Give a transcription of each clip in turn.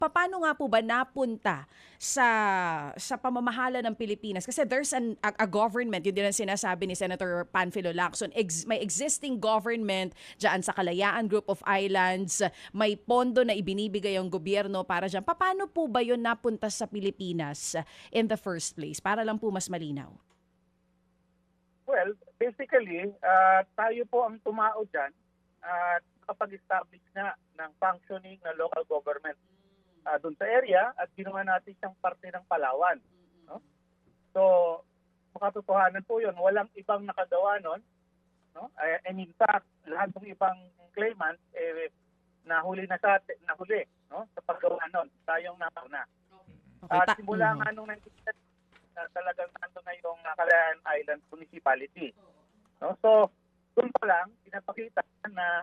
paano nga po ba napunta sa pamamahala ng Pilipinas? Kasi there's a government, yun din ang sinasabi ni Senator Panfilo Lacson, may existing government dyan sa Kalayaan Group of Islands, may pondo na ibinibigay ang gobyerno para dyan. Paano po ba yun napunta sa Pilipinas in the first place? Para lang po mas malinaw. Well, basically, tayo po ang tumao dyan at kapag-establish na ng functioning na local government doon sa area at ginawa natin siyang parte ng Palawan. No? So, makatotohanan po yun. Walang ibang nakagawa nun. No? And in fact, lahat ng ibang claimants nahuli na sa atin, no? Sa paggawa nun. Tayong napauna. At simula nga nung 1970, talagang nandun na yung Kalayaan Island Municipality. No? So, doon pa lang, pinapakita na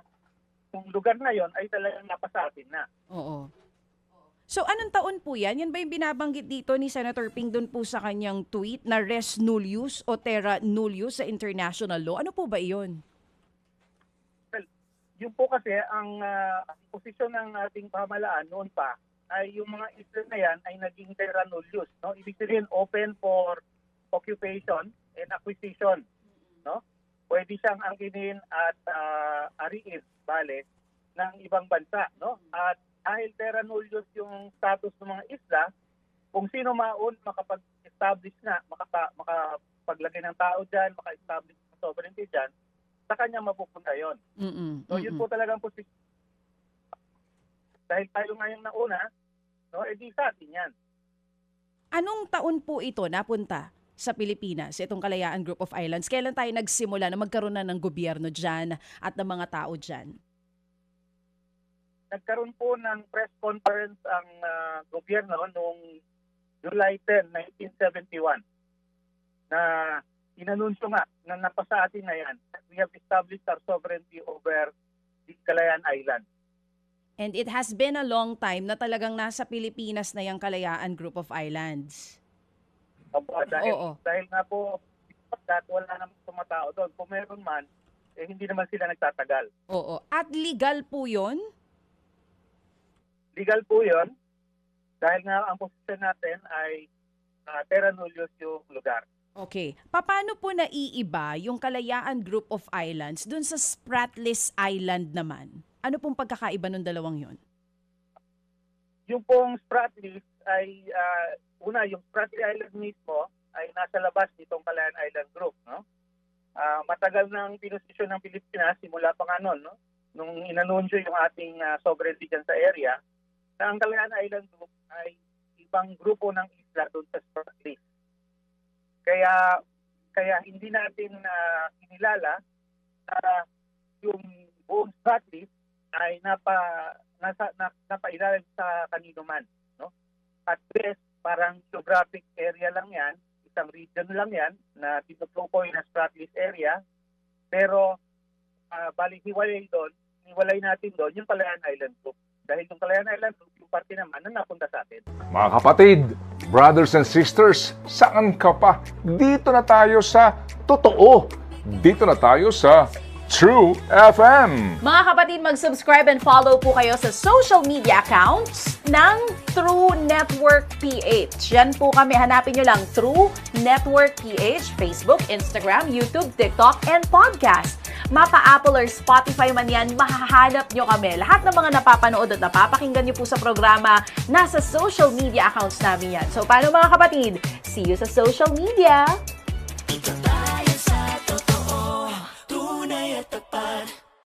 yung lugar na yon ay talagang napasa atin na. Oo. So anong taon po yan? Yan ba yung binabanggit dito ni Senator Ping doon po sa kanyang tweet na res nullius o terra nullius sa international law? Ano po ba iyon? Well, yun po kasi ang posisyon ng ating pamahalaan noon pa ay yung mga isla na yan ay naging terra nullius. No? Ibig sabihin open for occupation and acquisition. No? Pwede siyang angkinin at ariin, bale, ng ibang bansa. No? At dahil terra nullius yung status ng mga isla, kung sino maun makapag-establish na, makapaglagay ng tao dyan, maka-establish ng sovereignty dyan, sa kanya mapupunta yun. So yun po talagang posisyon. Dahil tayo ngayong nauna, no, edi sa atin yan. Anong taon po ito napunta sa Pilipinas, itong Kalayaan Group of Islands? Kailan tayo nagsimula na magkaroon na ng gobyerno dyan at ng mga tao dyan? Nagkaroon po ng press conference ang gobyerno noong July 10, 1971 na inanunsyo nga na napasa atin na yan. We have established our sovereignty over the Kalayaan Island. And it has been a long time na talagang nasa Pilipinas na yung Kalayaan Group of Islands. Opo, dahil nga po wala namang tumatao doon. Kung meron man, hindi naman sila nagtatagal. Oo. At legal po yun? Legal po yun. Dahil nga ang posisyon natin ay terra nullius yung lugar. Okay. Paano po naiiba yung Kalayaan Group of Islands dun sa Spratlys Island naman? Ano pong pagkakaiba ng dalawang yun? Yung pong Spratlys ay, yung Spratlys Island mismo ay nasa labas nitong Kalayaan Island Group. No? Matagal nang pinosisyon ng Pilipinas, simula pa nga nun, no? Nung inanunsyo yung ating sovereignty dyan sa area, na ang Kalayaan Island Group ay ibang grupo ng isla doon sa Spratlys. Kaya hindi natin inilala na yung buong Spratlys ay napailalim sa kanino man. No? At best, parang geographic area lang yan, isang region lang yan na tinutukoy na Spratlys area, pero bali hiwalay natin doon yung Kalayaan Island Group. Dahil yung Kalayaan Island Group, yung parte naman na napunta sa atin. Mga kapatid, brothers and sisters, saan ka pa? Dito na tayo sa totoo. Dito na tayo sa True FM. Mga kapatid, mag-subscribe and follow po kayo sa social media accounts ng True Network PH. Yan po kami, hanapin nyo lang True Network PH, Facebook, Instagram, YouTube, TikTok, and podcast. Mapa Apple or Spotify man yan, mahahanap nyo kami. Lahat ng mga napapanood at napapakinggan nyo po sa programa, nasa social media accounts namin yan. So, paano mga kapatid? See you sa social media!